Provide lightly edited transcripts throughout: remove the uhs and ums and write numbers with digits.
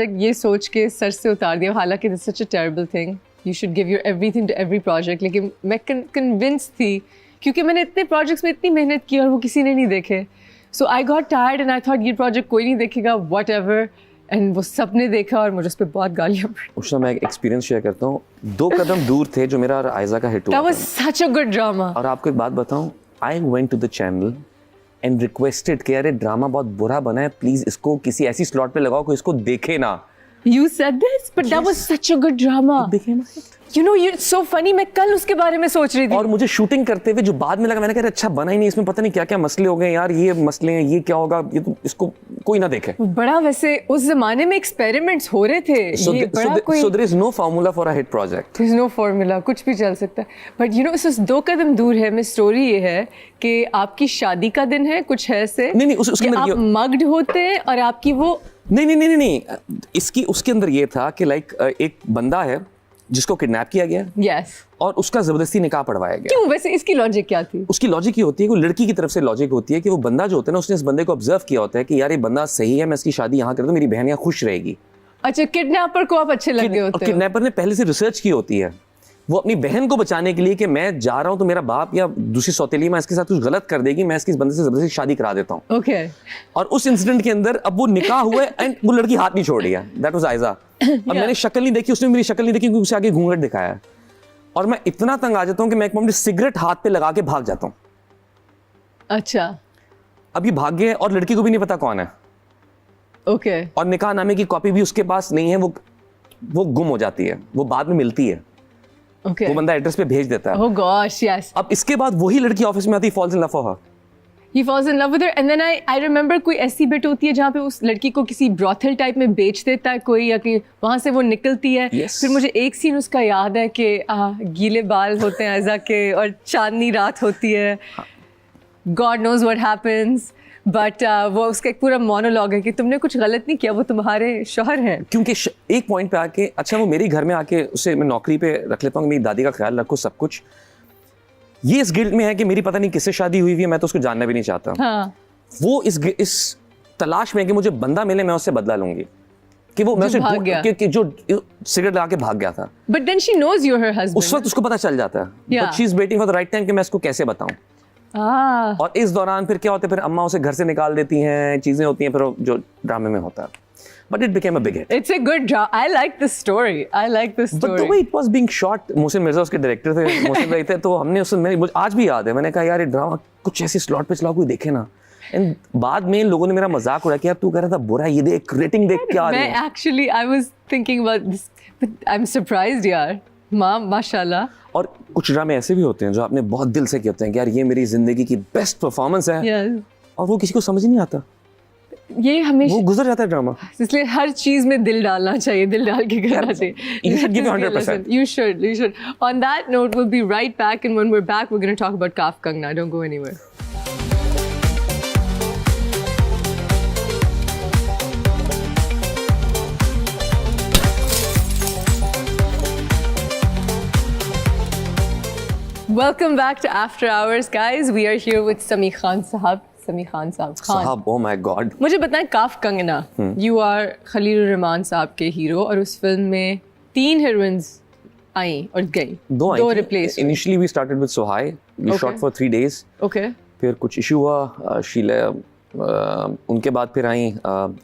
ये सोच के सर से उतार दिया, हालांकि this such a terrible thing, you should give your everything to every project, लेकिन मैं कन्विंस थी क्योंकि मैंने इतने प्रोजेक्ट्स में इतनी मेहनत की और वो किसी ने नहीं देखे. So I got tired and I thought ये प्रोजेक्ट कोई नहीं देखेगा, वट एवर, एंड वो सबने देखा और मुझे उस पर बहुत गालियाँ पड़ी. उस समय मैं एक एक्सपीरियंस शेयर करता हूँ. 2 कदम दूर थे जो मेरा और आयजा का हिट हुआ. That was such a good drama. और आपको एक बात बताऊँ, I went to the channel and requested कि अरे ड्रामा बहुत बुरा बना है, प्लीज इसको किसी ऐसी स्लॉट पे लगाओ कोई इसको देखे ना. You said this, but that was such a good drama. became a hit. You know, you're so funny. मैं कल उसके बारे में सोच रही थी. और मुझे शूटिंग करते हुए जो बाद में लगा, मैंने कहा अच्छा बना ही नहीं, इसमें पता नहीं क्या क्या मसले हो गए यार, ये मसले हैं, ये क्या होगा, ये तो इसको कोई ना देखे. बड़ा वैसे उस जमाने में एक्सपेरिमेंट्स हो रहे थे. ये बड़ा कोई so there is no formula for a hit project. There is no formula, कुछ भी चल सकता है. But you know, इस 2 कदम दूर है में स्टोरी ये है कि आपकी शादी का दिन है, कुछ है ऐसे. नहीं उसके अंदर आप मग्ड होते हैं और आपकी वो नहीं इसकी उसके अंदर ये था कि लाइक एक बंदा है जिसको किडनैप किया गया. Yes. और उसका जबरदस्ती निकाह पढ़वाया गया. क्यों? वैसे इसकी लॉजिक क्या थी? उसकी लॉजिक ये होती है कि लड़की की तरफ से लॉजिक होती है कि वो बंदा जो होता है ना, उसने इस बंदे को ऑब्जर्व किया होता है कि यार ये बंदा सही है, मैं इसकी शादी यहाँ कर दूं, मेरी बहन यहाँ खुश रहेगी. अच्छा, किडनैपर को आप अच्छे लग गए होते हैं. किडनैपर ने पहले से रिसर्च की होती है, वो अपनी बहन को बचाने के लिए कि मैं जा रहा हूँ तो मेरा बाप या दूसरी सौतेली माँ इसके साथ कुछ गलत कर देगी, मैं इसकी इस बंदे से जबरदस्ती शादी करा देता हूँ. Okay. और उस इंसिडेंट के अंदर अब वो निकाह हुआ एंड वो लड़की हाथ नहीं छोड़ रही है. That was Aiza. अब मैंने शक्ल नहीं देखी, उसने मेरी शक्ल नहीं देखी क्योंकि उसे आगे घूंघट दिखाया. और मैं इतना तंग आ जाता हूँ कि मैं एक मोमेंट सिगरेट हाथ पे लगा के भाग जाता हूँ. अच्छा. अब ये भाग गए और लड़की को भी नहीं पता कौन है. Okay. और निकाह नामे की कॉपी भी उसके पास नहीं है, वो गुम हो जाती है, वो बाद में मिलती है. Okay. वो बंदा एड्रेस पे भेज देता है. Oh gosh, yes. अब इसके बाद वही लड़की ऑफिस में आती है, falls in love for her. He falls in love with her and then I remember कोई ऐसी बिट होती है जहाँ पे उस लड़की को किसी ब्रॉथल टाइप में बेच देता है कोई, या कि वहाँ से वो निकलती है. Yes. फिर मुझे एक सीन उसका याद है कि गीले बाल होते हैं ऐसा के और चांदनी रात होती है. God knows what happens. But वो उसका एक पूरा मोनोलॉग है कि तुमने कुछ गलत नहीं किया, वो तुम्हारे शौहर हैं. क्योंकि एक पॉइंट पे आके अच्छा वो मेरे घर में आके उसे मैं नौकरी पे रख लेता हूँ, मेरी दादी का ख्याल रखो सब कुछ. ये इस गिल्ट में है कि मेरी पता नहीं किससे शादी हुई हुई है, मैं तो उसको जानना भी नहीं चाहता. हाँ. वो इस तलाश में कि मुझे बंदा मिले, मैं उससे बदला लूंगी कि वो मैं उसे कि जो सिगरेट लगा के भाग गया था. But then she knows you are her husband. उस वक्त उसको पता चल जाता है. But she is waiting for the right time कि मैं इसको कैसे बताऊं. और इस दौरान फिर क्या होता है, फिर अम्मा उसे घर से निकाल देती हैं, चीजें होती हैं, फिर जो ड्रामे में होता है. But it became a big hit. It's a good drama. I like this story. But the way it was being shot, Mohsin Mirza उसके डायरेक्टर थे, मोहसिन भाई थे, तो हमने उसमें मुझे आज भी याद है, मैंने कहा यार ये ड्रामा कुछ ऐसी स्लॉट पे चलाओ कोई देखे ना. एंड बाद में लोगों ने मेरा मजाक उड़ाया कि यार तू कह रहा था बुरा, ये देख रेटिंग देख क्या आ रही है. मैं actually I was thinking about this, but I am surprised यार. माशाल्लाह. और कुछ ड्रामे ऐसे भी होते हैं जो आपने बहुत दिल से किए होते हैं कि यार ये मेरी जिंदगी की बेस्ट परफॉर्मेंस है. yes. और वो किसी को समझ ही नहीं आता, ये हमेशा वो गुजर जाता है ड्रामा. इसलिए हर चीज में दिल डालना चाहिए, दिल डाल के करना चाहिए. You should give 100%. You should. On that note, we'll be right back, and when we're back, we're going to talk about Kaaf Kangna. Don't go anywhere. Welcome back to After Hours, guys. We are here with Sami Khan Sahab. साहब, oh my God. मुझे बताएं, काफ Kangana, you are Khalil Rahman साहब के hero, और उस film में 3 heroines आई और गई. 2 replace. Initially we started with Sohai. We shot for 3 days. Okay. फिर कुछ इशू हुआ, शीला, उनके बाद फिर आई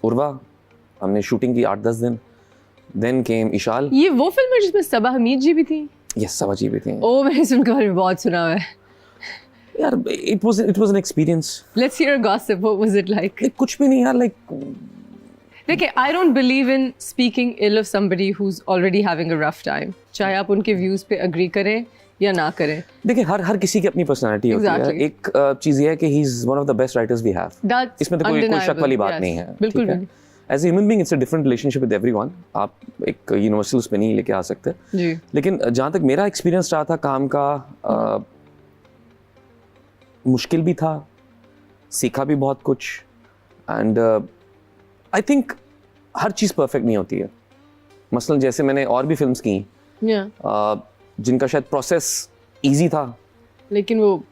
उर्वा, हमने शूटिंग की 8-10 दिन. Then came Ishal. ये वो फिल्म है जिसमें सबा हमीद जी भी थी? Yes, सबा जी भी थी. ओ, मैंने उनके बारे में बहुत सुना है यार. it was an experience. Let's hear a gossip. What was it like? कुछ भी नहीं यार, like देखिए, I don't believe in speaking ill of somebody who's already having a rough time. चाहे आप उनके व्यूज पे अग्री करें या ना करें. देखिए हर किसी की अपनी पर्सनालिटी होती है. एक चीज ये है कि he is one of the best writers we have. इसमें तो कोई शक वाली बात नहीं है. बिल्कुल भी. As a human being, it's a different relationship with everyone. आप एक यूनिवर्सल उसमें नहीं लेके आ सकते जी. लेकिन जहाँ तक मेरा एक्सपीरियंस रहा था काम का, मुश्किल भी था, सीखा भी बहुत कुछ. And I think her cheese perfect नहीं होती है. मसलन जैसे मैंने और भी फिल्म्स की जिनका शायद प्रोसेस इजी था, लेकिन वो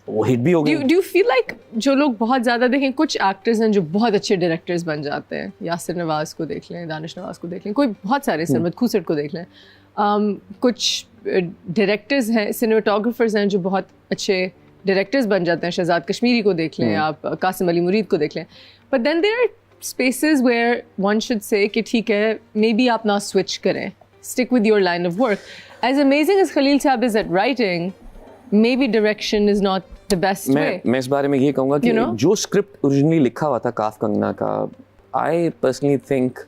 वो हिट भी हो गई। Do you feel like जो लोग बहुत ज़्यादा देखें, कुछ एक्टर्स हैं जो बहुत अच्छे डायरेक्टर्स बन जाते हैं, यासिर नवाज़ को देख लें, दानिश नवाज़ को देख लें, कोई बहुत सारे, सरमद खूसट को देख लें, कुछ डायरेक्टर्स हैं, सिनेमाटोग्राफर्स हैं जो बहुत अच्छे डायरेक्टर्स बन जाते हैं, शहजाद कश्मीरी को देख लें, आप कासिम अली मुरीद को देख लें, but then there are spaces where one should say कि ठीक है, मे बी आप ना स्विच करें, stick with your line of work. As amazing as Khalil Sahab is at writing, maybe direction is not the best way. मैं इस बारे में ये कहूँगा कि जो स्क्रिप्ट ओरिजिनली लिखा हुआ था काफ कंगना का, आई पर्सनली थिंक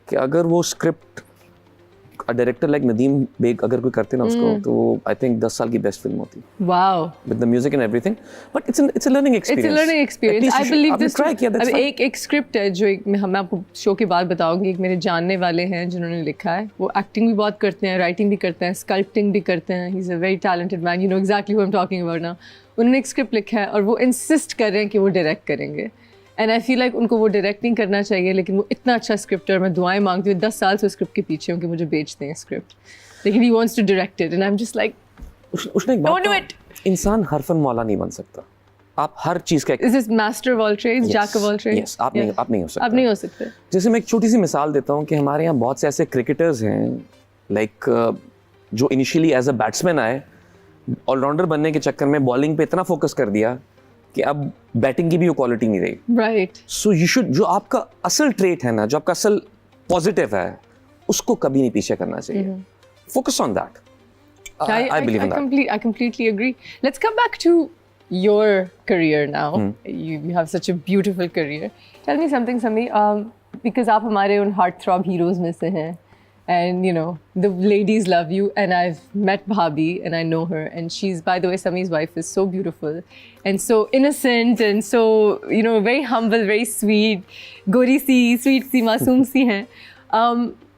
कि अगर वो script director like Nadeem Baig अगर कोई करते ना उसको, तो आई थिंक 10 साल की बेस्ट फिल्म होती. Wow. With the music and everything, but it's a learning experience. It's a learning experience. I believe this. Try किया, that's fine. एक स्क्रिप्ट है जो मैं आपको शो के बाद बताऊंगी. एक मेरे जानने वाले हैं जिन्होंने लिखा है. वो एक्टिंग भी बहुत करते हैं, राइटिंग भी करते हैं, स्कल्पटिंग भी करते हैं. He's a very talented man. You know exactly who I'm talking about now. उन्होंने एक स्क्रिप्ट लिखा है और वो इंसिस्ट कर रहे हैं कि वो डायरेक्ट करेंगे. एंड आई फील लाइक उनको वो डायरेक्ट नहीं करना चाहिए, लेकिन वो इतना अच्छा स्क्रिप्ट है और मैं दुआएं मांगती हूँ 10 साल से स्क्रिप्ट के पीछे हूँ कि मुझे बेच दें स्क्रिप्ट, लेकिन he wants to direct it and I am just like उसने एक बात कहा, इंसान हर फन मौला नहीं बन सकता. आप हर चीज का is this master of all trades, jack of all trades? Yes, आप नहीं हो सकते. आप नहीं हो सकते. जैसे मैं एक छोटी सी मिसाल देता हूँ कि हमारे यहाँ बहुत से ऐसे क्रिकेटर्स हैं लाइक जो इनिशियली एज अ बैट्समैन आए, ऑलराउंडर बनने के चक्कर में बॉलिंग पे इतना फोकस कर दिया कि अब बैटिंग की भी वो क्वालिटी नहीं रही. राइट. सो यू शुड, जो आपका असल ट्रेट है ना, जो आपका असल पॉजिटिव है, उसको कभी नहीं पीछे करना चाहिए. Focus on that. I believe in that. I completely agree. Let's come back to your career now. You have such a beautiful career. Tell me something, Sami, because आप हमारे उन heartthrob heroes में से हैं. And you know, the ladies love you, and I've met Bhabhi and I know her, and she's, by the way, Sami's wife is so beautiful and so innocent and so, you know, very humble, very sweet, gori si, sweet si, masoom si हैं.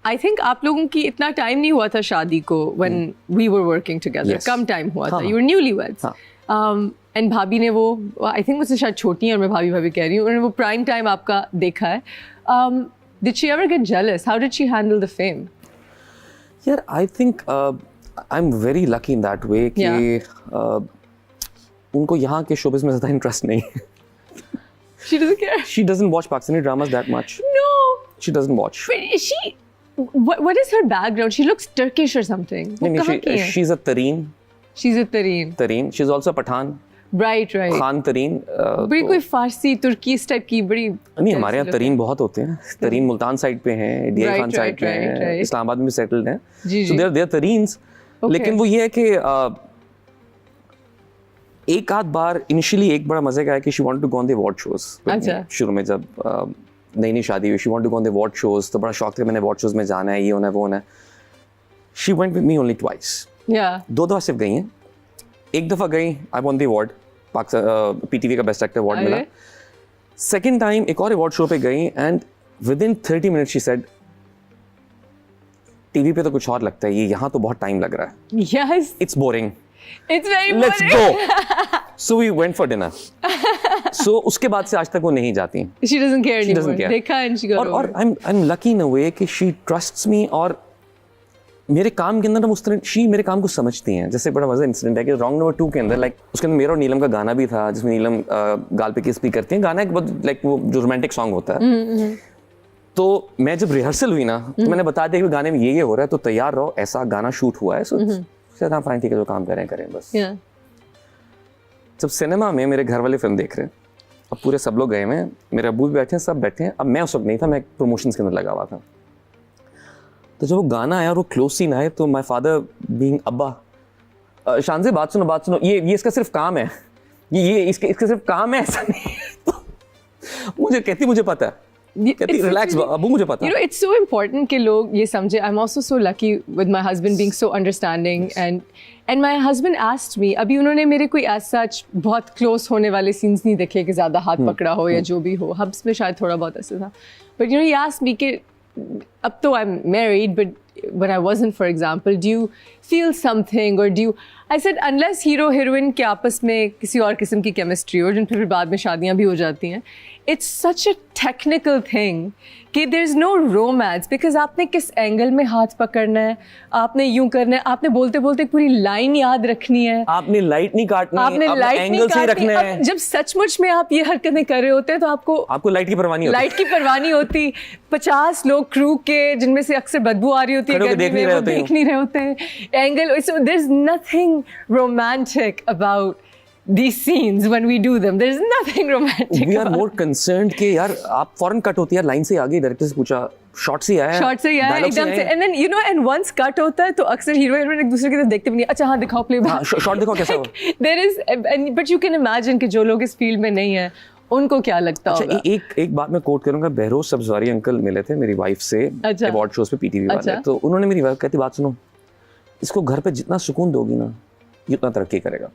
I think आप लोगों की इतना time नहीं हुआ था शादी को when we were working together. Yes. Come time हुआ था. You were newlyweds. And भाभी ने वो, I think मुझसे शायद छोटी है और मैं भाभी कह रही हूँ, उन्होंने वो प्राइम टाइम आपका देखा है. Did she ever get jealous? How did she handle the fame? यार, I think I am very lucky in that way कि उनको यहाँ के शोबिज़ में ज़्यादा इंटरेस्ट नहीं है. She doesn't care. She doesn't watch Pakistani dramas that much. No. She doesn't watch. But is she? What is her background? She looks Turkish or something. नहीं, she's a Tareen. She's a Tareen. Tareen. She's also a Pathan. Right. Khan Tareen. बड़ी कोई फारसी तुर्की इस type की बड़ी. नहीं, हमारे यहाँ तरीन बहुत होते हैं. तरीन मुल्तान साइड पे हैं, डीआई खान साइड पे हैं, इस्लामाबाद में सेटल्ड हैं. So they're तरीन्स. लेकिन वो ये है कि एक आध बार इनिशियली एक बड़ा मजे का है कि she wanted to go on the award shows. अच्छा. शुरू में जब नई शादी हुई, she wanted to go on the award shows, तो बड़ा शौक था मैंने award shows में जाना है, ये होना है, वो होना है. She went with me only twice. Yeah. 2 दफा सिर्फ गई हैं. एक दफा गई, आई वॉन द अवार्ड, पीटीवी का बेस्ट एक्टर अवार्ड मिला. सेकेंड टाइम एक और अवार्ड शो पे गई and with in 30 minutes she said, TV पे तो कुछ और लगता है, ये यहाँ तो बहुत टाइम लग रहा है. Yes. It's boring. It's very boring. Let's go. So we went for dinner. So उसके बाद से आज तक वो नहीं जाती. She doesn't care anymore. She doesn't care. देखा and she got over. और I'm lucky in a way कि she trusts me और मेरे काम के अंदर हम उस तरह शी मेरे काम को समझती हैं. जैसे बड़ा मजा इंसिडेंट है कि रॉन्ग नंबर 2 के अंदर लाइक उसके अंदर मेरा और नीलम का गाना भी था जिसमें नीलम गाल पे किस भी करती हैं. गाना एक बहुत लाइक वो जो रोमांटिक सॉन्ग होता है. तो मैं जब रिहर्सल हुई ना तो मैंने बता दिया कि गाने में ये हो रहा है तो तैयार रहो, ऐसा गाना शूट हुआ है. सो हाँ फाइन ठीक है, जो काम करें बस. जब सिनेमा में मेरे घर वाले फिल्म देख रहे हैं, अब पूरे सब लोग गए हुए हैं, मेरे अब्बू भी बैठे हैं, सब बैठे हैं. अब मैं उस वक्त नहीं था, मैं प्रमोशंस के अंदर लगा हुआ था. तो जब वो गाना आया और वो क्लोज सीन आए तो माय फादर बीइंग अब्बा, शान से बात सुनो, ये इसका सिर्फ काम है, ये इसका सिर्फ काम है, ऐसा नहीं. तो मुझे पता है, कहती रिलैक्स अब्बू, मुझे पता है. You know, it's so important कि लोग ये समझे. I'm also so lucky with my husband being so understanding. And my husband asked me, अभी उन्होंने मेरे कोई as such बहुत close होने वाले scenes नहीं देखे कि ज़्यादा हाथ पकड़ा हो या जो भी हो. हब्स में शायद थोड़ा बहुत ऐसा था. But you know, he asked me कि अब तो I'm married, but when I wasn't, for example, do you feel something or do you? I said unless hero heroine के आपस में किसी और किस्म की chemistry हो, जिन फिर बाद में शादियाँ भी हो जाती हैं, it's such a technical thing कि there's no romance because आपने किस एंगल में हाथ पकड़ना है, आपने यूं करना है, आपने बोलते बोलते पूरी लाइन याद रखनी है, आपने लाइट नहीं काटनी, आपने लाइट नहीं एंगल से ही काटनी। रखना है। अब जब सचमुच में आप ये हरकतें कर रहे होते हैं तो आपको लाइट की परवाह नहीं होती। लाइट की परवाह नहीं होती। 50 लोग क्रू के जिनमें से अक्सर बदबू आ रही होती है, खड़े होके गर्मी में, वो देख नहीं रहे होते हैं angle. So there's nothing romantic about these scenes when we do them. There's nothing romantic. We are more concerned कि यार आप फौरन कट होती है, लाइन से आगे डायरेक्टर से पूछा, शॉट से आया, शॉर्ट से ही आया एकदम से, and then you know and once cut होता है तो अक्सर हीरो हीरोइन एक दूसरे की तरफ देखते भी नहीं, अच्छा हाँ दिखाओ प्ले बैक, शॉट देखो कैसा हुआ। there is but you can imagine कि जो लोग इस फील्ड में नहीं है उनको क्या लगता होगा। अच्छा, एक बात मैं कोट करूंगा, बहरोज सब्जवारी अंकल मिले थे मेरी वाइफ से अवार्ड शोज पे पीटीवी वाले, तो उन्होंने मेरी वाइफ कहती बात सुनो, इसको घर पे जितना सुकून दोगी ना, ये उतना तरक्की करेगा।